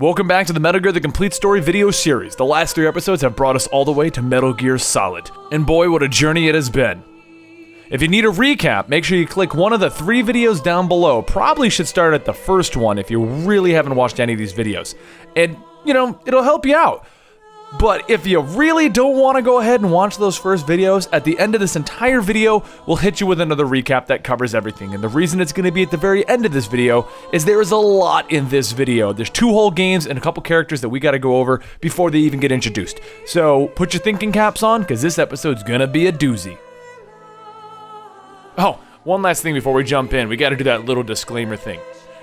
Welcome back to the Metal Gear The Complete Story video series. The last 3 episodes have brought us all the way to Metal Gear Solid. And boy, what a journey it has been. If you need a recap, make sure you click one of the 3 videos down below. Probably should start at the first one if you really haven't watched any of these videos. And, it'll help you out. But if you really don't want to go ahead and watch those first videos, at the end of this entire video, we'll hit you with another recap that covers everything. And the reason it's going to be at the very end of this video is there is a lot in this video. There's 2 whole games and a couple characters that we got to go over before they even get introduced. So put your thinking caps on, because this episode's going to be a doozy. Oh, one last thing before we jump in. We got to do that little disclaimer thing.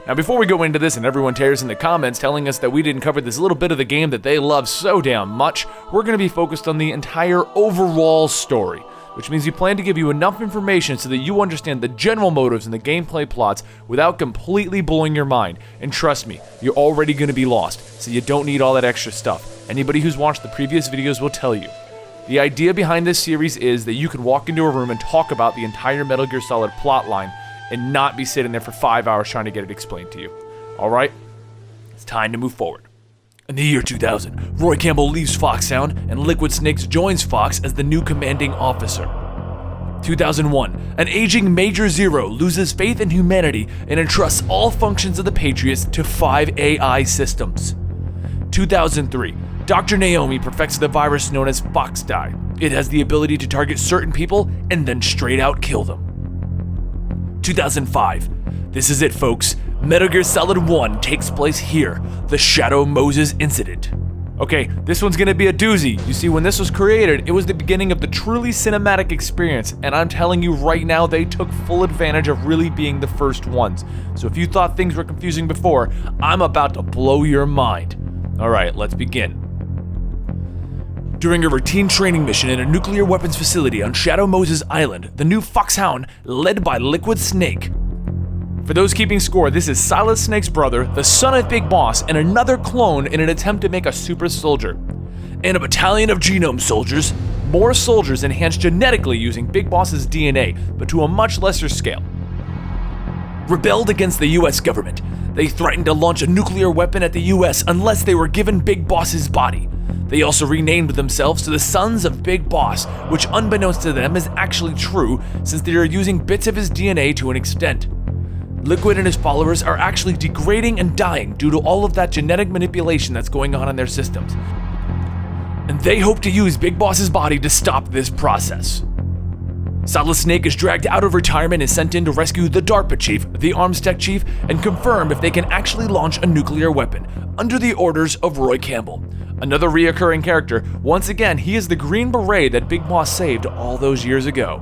Now, before we go into this and everyone tears in the comments telling us that we didn't cover this little bit of the game that they love so damn much, we're going to be focused on the entire overall story, which means we plan to give you enough information so that you understand the general motives and the gameplay plots without completely blowing your mind. And trust me, you're already going to be lost, so you don't need all that extra stuff. Anybody who's watched the previous videos will tell you. The idea behind this series is that you can walk into a room and talk about the entire Metal Gear Solid plotline and not be sitting there for 5 hours trying to get it explained to you. Alright? It's time to move forward. In the year 2000, Roy Campbell leaves Foxhound and Liquid Snakes joins Fox as the new commanding officer. 2001, an aging Major Zero loses faith in humanity and entrusts all functions of the Patriots to 5 AI systems. 2003, Dr. Naomi perfects the virus known as FoxDie. It has the ability to target certain people and then straight out kill them. 2005. This is it, folks. Metal Gear Solid 1 takes place here, the Shadow Moses incident. Okay, this one's gonna be a doozy. You see, when this was created, it was the beginning of the truly cinematic experience, and I'm telling you right now, they took full advantage of really being the first ones. So if you thought things were confusing before, I'm about to blow your mind. Alright, let's begin. During a routine training mission in a nuclear weapons facility on Shadow Moses Island, the new Foxhound, led by Liquid Snake. For those keeping score, this is Solid Snake's brother, the son of Big Boss, and another clone in an attempt to make a super soldier. And a battalion of genome soldiers, more soldiers enhanced genetically using Big Boss's DNA, but to a much lesser scale. Rebelled against the US government. They threatened to launch a nuclear weapon at the US unless they were given Big Boss's body. They also renamed themselves to the Sons of Big Boss, which unbeknownst to them is actually true since they are using bits of his DNA to an extent. Liquid and his followers are actually degrading and dying due to all of that genetic manipulation that's going on in their systems. And they hope to use Big Boss's body to stop this process. Solid Snake is dragged out of retirement and sent in to rescue the DARPA chief, the arms tech chief, and confirm if they can actually launch a nuclear weapon, under the orders of Roy Campbell. Another reoccurring character, once again, he is the Green Beret that Big Boss saved all those years ago.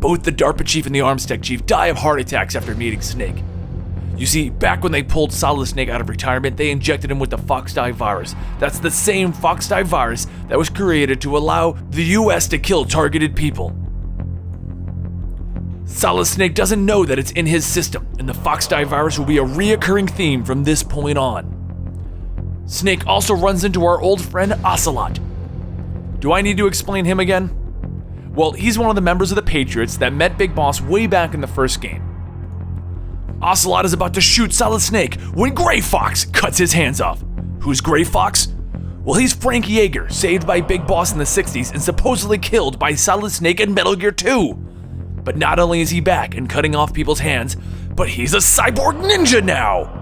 Both the DARPA chief and the arms tech chief die of heart attacks after meeting Snake. You see, back when they pulled Solid Snake out of retirement, they injected him with the FoxDie virus. That's the same FoxDie virus that was created to allow the US to kill targeted people. Solid Snake doesn't know that it's in his system, and the FoxDie virus will be a reoccurring theme from this point on. Snake also runs into our old friend Ocelot. Do I need to explain him again? Well, he's one of the members of the Patriots that met Big Boss way back in the first game. Ocelot is about to shoot Solid Snake when Gray Fox cuts his hands off. Who's Gray Fox? Well, he's Frank Yeager, saved by Big Boss in the 60s and supposedly killed by Solid Snake in Metal Gear 2. But not only is he back and cutting off people's hands, but he's a cyborg ninja now!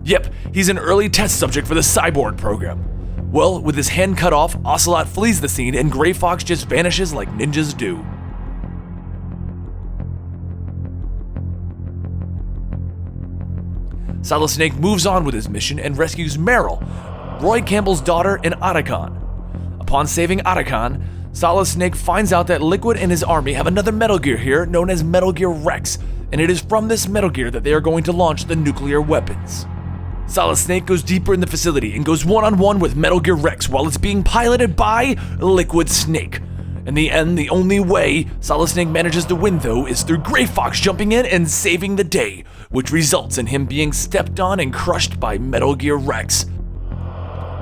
Yep, he's an early test subject for the cyborg program. Well, with his hand cut off, Ocelot flees the scene and Gray Fox just vanishes like ninjas do. Solid Snake moves on with his mission and rescues Meryl, Roy Campbell's daughter, and Otacon. Upon saving Otacon, Solid Snake finds out that Liquid and his army have another Metal Gear here known as Metal Gear Rex, and it is from this Metal Gear that they are going to launch the nuclear weapons. Solid Snake goes deeper in the facility and goes one-on-one with Metal Gear Rex while it's being piloted by Liquid Snake. In the end, the only way Solid Snake manages to win, though, is through Gray Fox jumping in and saving the day, which results in him being stepped on and crushed by Metal Gear Rex.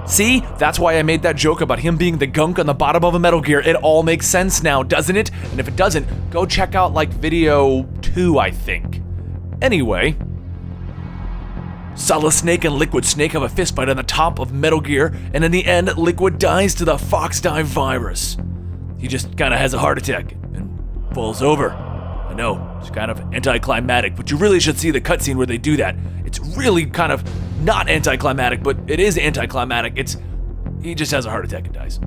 See? That's why I made that joke about him being the gunk on the bottom of a Metal Gear. It all makes sense now, doesn't it? And if it doesn't, go check out, video 2, I think. Anyway, Solid Snake and Liquid Snake have a fistfight on the top of Metal Gear, and in the end, Liquid dies to the Fox Die virus. He just kinda has a heart attack and falls over. I know, it's kind of anticlimactic, but you really should see the cutscene where they do that. It's really kind of not anticlimactic, but it is anticlimactic. He just has a heart attack and dies.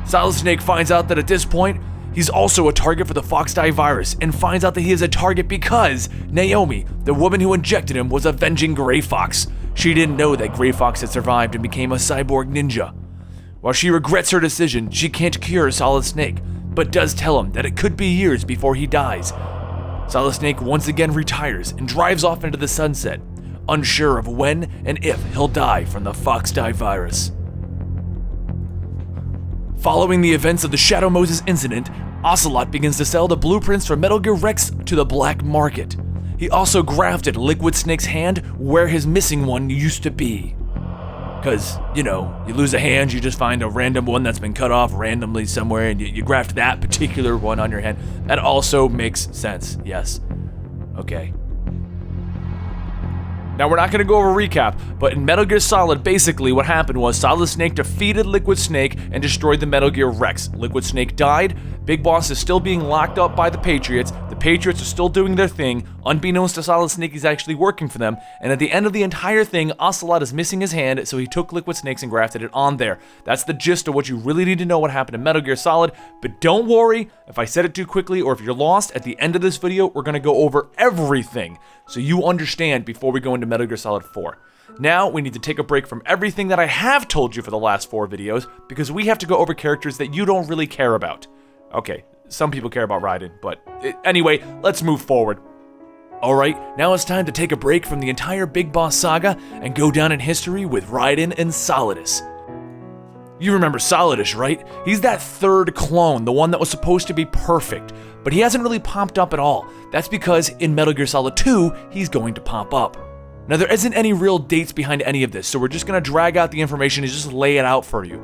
Solid Snake finds out that at this point, he's also a target for the Fox Die virus, and finds out that he is a target because Naomi, the woman who injected him, was avenging Gray Fox. She didn't know that Gray Fox had survived and became a cyborg ninja. While she regrets her decision, she can't cure Solid Snake, but does tell him that it could be years before he dies. Solid Snake once again retires and drives off into the sunset, unsure of when and if he'll die from the Fox Die virus. Following the events of the Shadow Moses incident, Ocelot begins to sell the blueprints for Metal Gear Rex to the black market. He also grafted Liquid Snake's hand where his missing one used to be. Cause, you lose a hand, you just find a random one that's been cut off randomly somewhere and you graft that particular one on your hand. That also makes sense, yes. Okay. Now, we're not going to go over a recap, but in Metal Gear Solid, basically what happened was Solid Snake defeated Liquid Snake and destroyed the Metal Gear Rex. Liquid Snake died, Big Boss is still being locked up by the Patriots are still doing their thing, unbeknownst to Solid Snake he's actually working for them, and at the end of the entire thing, Ocelot is missing his hand, so he took Liquid Snake's and grafted it on there. That's the gist of what you really need to know what happened in Metal Gear Solid, but don't worry if I said it too quickly or if you're lost. At the end of this video, we're going to go over everything, so you understand before we go into Metal Gear Solid 4. Now, we need to take a break from everything that I have told you for the last 4 videos, because we have to go over characters that you don't really care about. Okay, some people care about Raiden, but anyway, let's move forward. Alright, now it's time to take a break from the entire Big Boss saga and go down in history with Raiden and Solidus. You remember Solidus, right? He's that third clone, the one that was supposed to be perfect, but he hasn't really popped up at all. That's because in Metal Gear Solid 2, he's going to pop up. Now, there isn't any real dates behind any of this, so we're just going to drag out the information and just lay it out for you.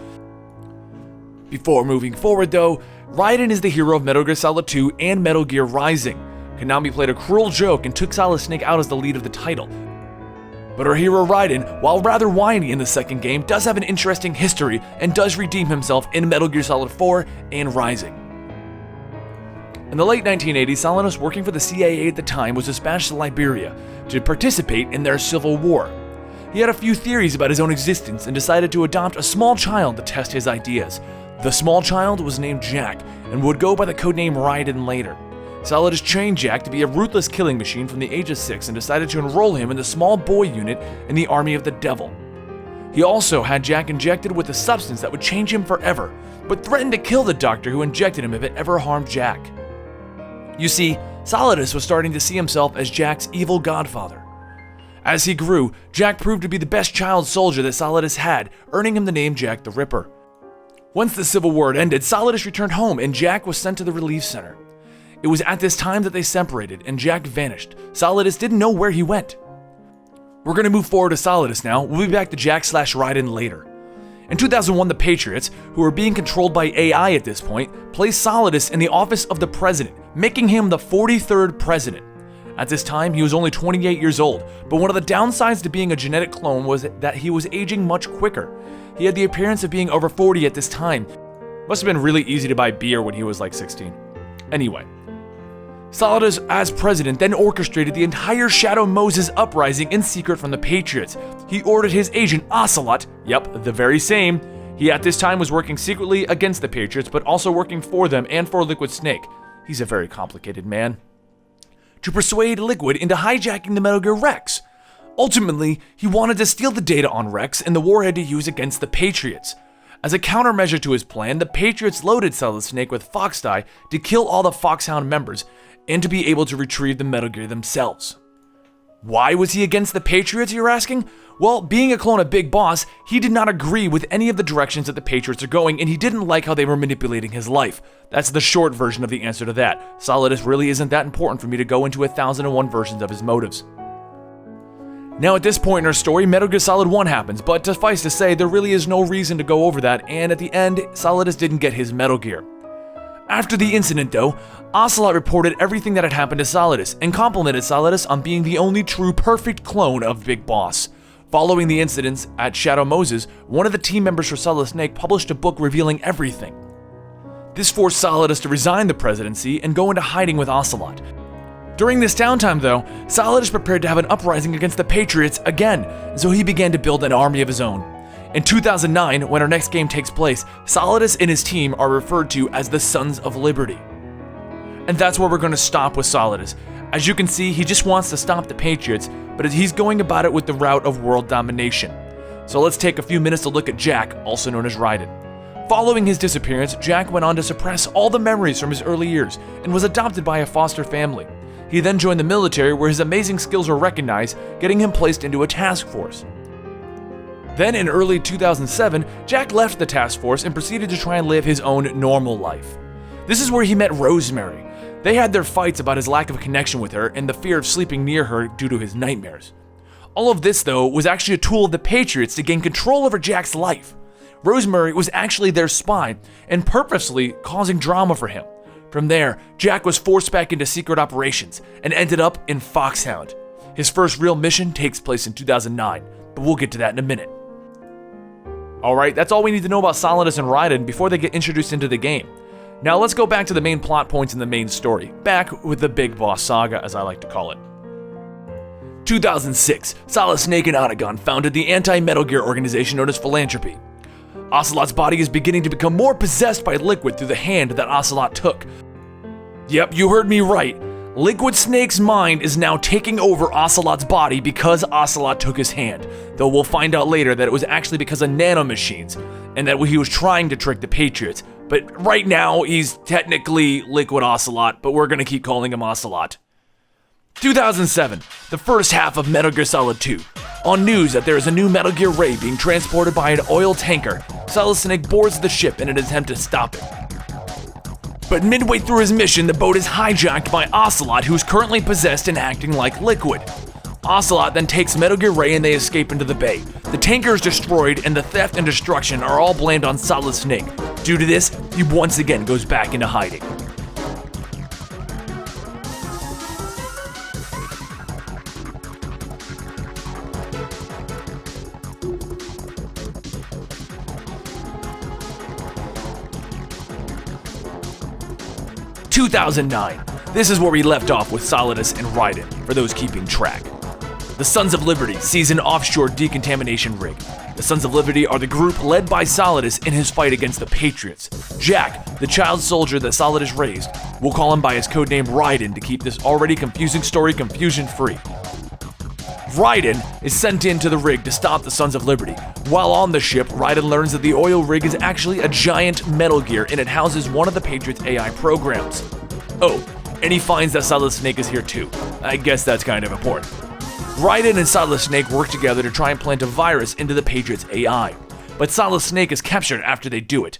Before moving forward though, Raiden is the hero of Metal Gear Solid 2 and Metal Gear Rising. Konami played a cruel joke and took Solid Snake out as the lead of the title. But our hero Raiden, while rather whiny in the second game, does have an interesting history and does redeem himself in Metal Gear Solid 4 and Rising. In the late 1980s, Solidus, working for the CIA at the time, was dispatched to Liberia to participate in their civil war. He had a few theories about his own existence and decided to adopt a small child to test his ideas. The small child was named Jack and would go by the codename Raiden later. Solidus trained Jack to be a ruthless killing machine from the age of 6 and decided to enroll him in the small boy unit in the Army of the Devil. He also had Jack injected with a substance that would change him forever, but threatened to kill the doctor who injected him if it ever harmed Jack. You see, Solidus was starting to see himself as Jack's evil godfather. As he grew, Jack proved to be the best child soldier that Solidus had, earning him the name Jack the Ripper. Once the Civil War ended, Solidus returned home and Jack was sent to the relief center. It was at this time that they separated and Jack vanished. Solidus didn't know where he went. We're going to move forward to Solidus now. We'll be back to Jack/Raiden later. In 2001, the Patriots, who were being controlled by AI at this point, placed Solidus in the office of the president, making him the 43rd president. At this time, he was only 28 years old, but one of the downsides to being a genetic clone was that he was aging much quicker. He had the appearance of being over 40 at this time. Must have been really easy to buy beer when he was like 16. Anyway, Solidus, as president, then orchestrated the entire Shadow Moses uprising in secret from the Patriots. He ordered his agent, Ocelot, yep, the very same. He at this time was working secretly against the Patriots, but also working for them and for Liquid Snake. He's a very complicated man. To persuade Liquid into hijacking the Metal Gear Rex. Ultimately, he wanted to steal the data on Rex and the warhead to use against the Patriots. As a countermeasure to his plan, the Patriots loaded Solid Snake with Fox Die to kill all the Foxhound members and to be able to retrieve the Metal Gear themselves. Why was he against the Patriots, you're asking? Well, being a clone of Big Boss, he did not agree with any of the directions that the Patriots are going, and he didn't like how they were manipulating his life. That's the short version of the answer to that. Solidus really isn't that important for me to go into 1001 versions of his motives. Now at this point in our story, Metal Gear Solid 1 happens, but suffice to say, there really is no reason to go over that, and at the end, Solidus didn't get his Metal Gear. After the incident though, Ocelot reported everything that had happened to Solidus and complimented Solidus on being the only true perfect clone of Big Boss. Following the incidents at Shadow Moses, one of the team members for Solid Snake published a book revealing everything. This forced Solidus to resign the presidency and go into hiding with Ocelot. During this downtime though, Solidus prepared to have an uprising against the Patriots again, so he began to build an army of his own. In 2009, when our next game takes place, Solidus and his team are referred to as the Sons of Liberty. And that's where we're going to stop with Solidus. As you can see, he just wants to stop the Patriots, but he's going about it with the route of world domination. So let's take a few minutes to look at Jack, also known as Raiden. Following his disappearance, Jack went on to suppress all the memories from his early years and was adopted by a foster family. He then joined the military where his amazing skills were recognized, getting him placed into a task force. Then in early 2007, Jack left the task force and proceeded to try and live his own normal life. This is where he met Rosemary. They had their fights about his lack of connection with her and the fear of sleeping near her due to his nightmares. All of this, though, was actually a tool of the Patriots to gain control over Jack's life. Rosemary was actually their spy and purposely causing drama for him. From there, Jack was forced back into secret operations and ended up in Foxhound. His first real mission takes place in 2009, but we'll get to that in a minute. Alright, that's all we need to know about Solidus and Raiden before they get introduced into the game. Now let's go back to the main plot points in the main story, back with the Big Boss Saga as I like to call it. 2006, Solid Snake and Onagon founded the anti-Metal Gear organization known as Philanthropy. Ocelot's body is beginning to become more possessed by Liquid through the hand that Ocelot took. Yep, you heard me right. Liquid Snake's mind is now taking over Ocelot's body because Ocelot took his hand, though we'll find out later that it was actually because of nanomachines, and that he was trying to trick the Patriots. But right now, he's technically Liquid Ocelot, but we're gonna keep calling him Ocelot. 2007, the first half of Metal Gear Solid 2. On news that there is a new Metal Gear Ray being transported by an oil tanker, Solid Snake boards the ship in an attempt to stop it. But midway through his mission, the boat is hijacked by Ocelot, who is currently possessed and acting like Liquid. Ocelot then takes Metal Gear Ray and they escape into the bay. The tanker is destroyed and the theft and destruction are all blamed on Solid Snake. Due to this, he once again goes back into hiding. In 2009. This is where we left off with Solidus and Raiden, for those keeping track. The Sons of Liberty seize an offshore decontamination rig. The Sons of Liberty are the group led by Solidus in his fight against the Patriots. Jack, the child soldier that Solidus raised, we'll call him by his codename Raiden to keep this already confusing story confusion-free. Raiden is sent into the rig to stop the Sons of Liberty. While on the ship, Raiden learns that the oil rig is actually a giant Metal Gear and it houses one of the Patriots' AI programs. Oh, and he finds that Solid Snake is here too. I guess that's kind of important. Raiden and Solid Snake work together to try and plant a virus into the Patriots' AI, but Solid Snake is captured after they do it.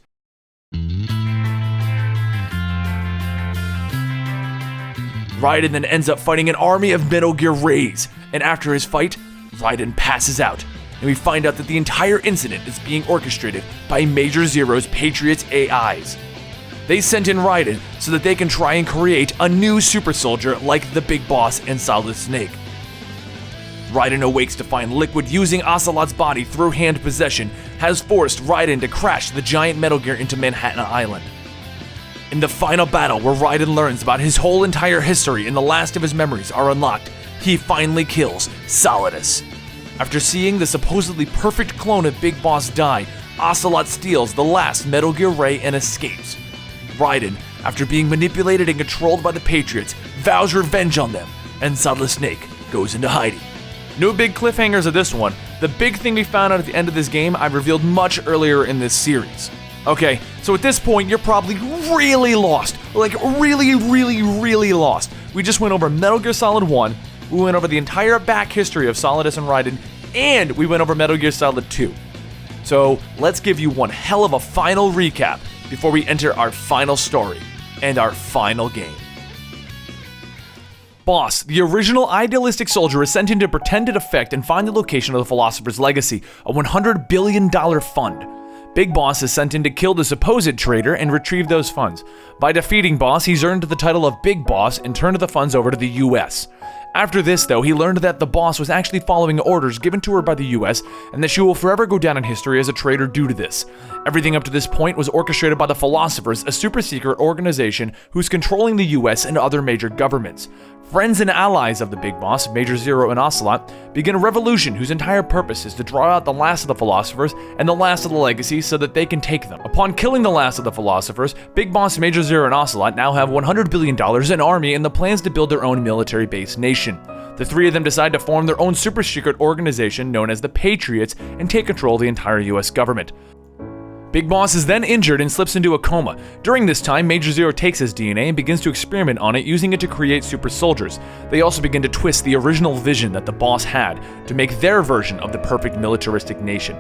Raiden then ends up fighting an army of Metal Gear Rays, and after his fight, Raiden passes out, and we find out that the entire incident is being orchestrated by Major Zero's Patriots' AIs. They sent in Raiden so that they can try and create a new super soldier like the Big Boss and Solid Snake. Raiden awakes to find Liquid using Ocelot's body through hand possession has forced Raiden to crash the giant Metal Gear into Manhattan Island. In the final battle where Raiden learns about his whole entire history and the last of his memories are unlocked, he finally kills Solidus. After seeing the supposedly perfect clone of Big Boss die, Ocelot steals the last Metal Gear Ray and escapes. Raiden, after being manipulated and controlled by the Patriots, vows revenge on them, and Solid Snake goes into hiding. No big cliffhangers of this one. The big thing we found out at the end of this game I revealed much earlier in this series. Okay, so at this point you're probably really lost. Like really lost. We just went over Metal Gear Solid 1, we went over the entire back history of Solidus and Raiden, and we went over Metal Gear Solid 2. So let's give you one hell of a final recap before we enter our final story and our final game. Boss, the original idealistic soldier, is sent in to pretend to defect and find the location of the Philosopher's Legacy, a $100 billion fund. Big Boss is sent in to kill the supposed traitor and retrieve those funds. By defeating Boss, he's earned the title of Big Boss and turned the funds over to the US. After this, though, he learned that the boss was actually following orders given to her by the US and that she will forever go down in history as a traitor due to this. Everything up to this point was orchestrated by the Philosophers, a super-secret organization who's controlling the US and other major governments. Friends and allies of the Big Boss, Major Zero and Ocelot, begin a revolution whose entire purpose is to draw out the last of the Philosophers and the last of the Legacy so that they can take them. Upon killing the last of the Philosophers, Big Boss, Major Zero, and Ocelot now have $100 billion, an army, and the plans to build their own military-based nation. The three of them decide to form their own super-secret organization known as the Patriots and take control of the entire US government. Big Boss is then injured and slips into a coma. During this time, Major Zero takes his DNA and begins to experiment on it, using it to create super soldiers. They also begin to twist the original vision that the boss had to make their version of the perfect militaristic nation.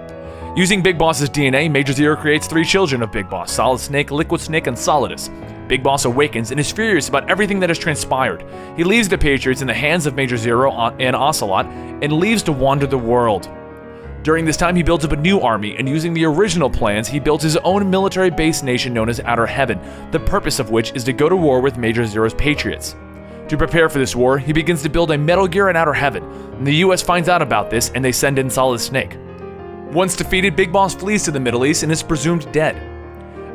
Using Big Boss's DNA, Major Zero creates 3 children of Big Boss: Solid Snake, Liquid Snake, and Solidus. Big Boss awakens and is furious about everything that has transpired. He leaves the Patriots in the hands of Major Zero and Ocelot and leaves to wander the world. During this time, he builds up a new army, and using the original plans, he builds his own military-based nation known as Outer Heaven, the purpose of which is to go to war with Major Zero's Patriots. To prepare for this war, he begins to build a Metal Gear in Outer Heaven, and the US finds out about this and they send in Solid Snake. Once defeated, Big Boss flees to the Middle East and is presumed dead.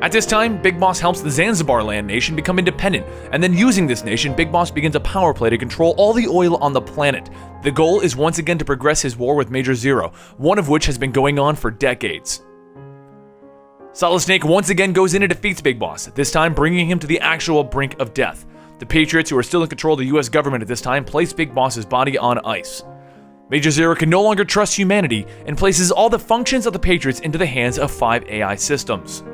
At this time, Big Boss helps the Zanzibar land nation become independent, and then using this nation, Big Boss begins a power play to control all the oil on the planet. The goal is once again to progress his war with Major Zero, one of which has been going on for decades. Solid Snake once again goes in and defeats Big Boss, this time bringing him to the actual brink of death. The Patriots, who are still in control of the US government at this time, place Big Boss's body on ice. Major Zero can no longer trust humanity and places all the functions of the Patriots into the hands of 5 AI systems.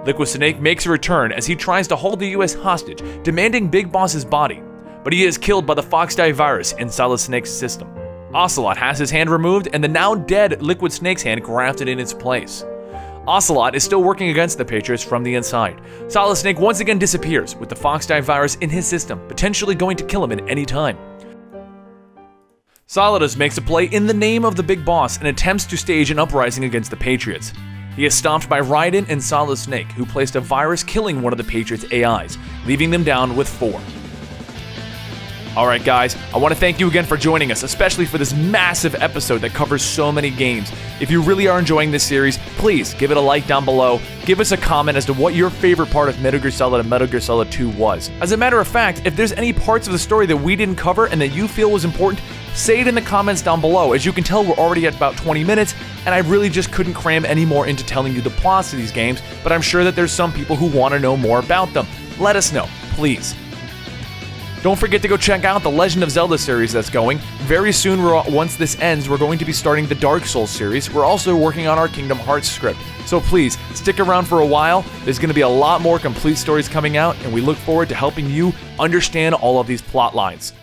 Liquid Snake makes a return as he tries to hold the US hostage, demanding Big Boss's body, but he is killed by the Foxdie virus in Solid Snake's system. Ocelot has his hand removed and the now dead Liquid Snake's hand grafted in its place. Ocelot is still working against the Patriots from the inside. Solid Snake once again disappears with the Foxdie virus in his system, potentially going to kill him at any time. Solidus makes a play in the name of the Big Boss and attempts to stage an uprising against the Patriots. He is stopped by Raiden and Solid Snake, who placed a virus killing one of the Patriots' AIs, leaving them down with 4. Alright guys, I want to thank you again for joining us, especially for this massive episode that covers so many games. If you really are enjoying this series, please give it a like down below, give us a comment as to what your favorite part of Metal Gear Solid and Metal Gear Solid 2 was. As a matter of fact, if there's any parts of the story that we didn't cover and that you feel was important, say it in the comments down below. As you can tell, we're already at about 20 minutes, and I really just couldn't cram any more into telling you the plots of these games, but I'm sure that there's some people who want to know more about them. Let us know, please. Don't forget to go check out the Legend of Zelda series that's going. Very soon, once this ends, we're going to be starting the Dark Souls series. We're also working on our Kingdom Hearts script. So please, stick around for a while. There's going to be a lot more complete stories coming out, and we look forward to helping you understand all of these plot lines.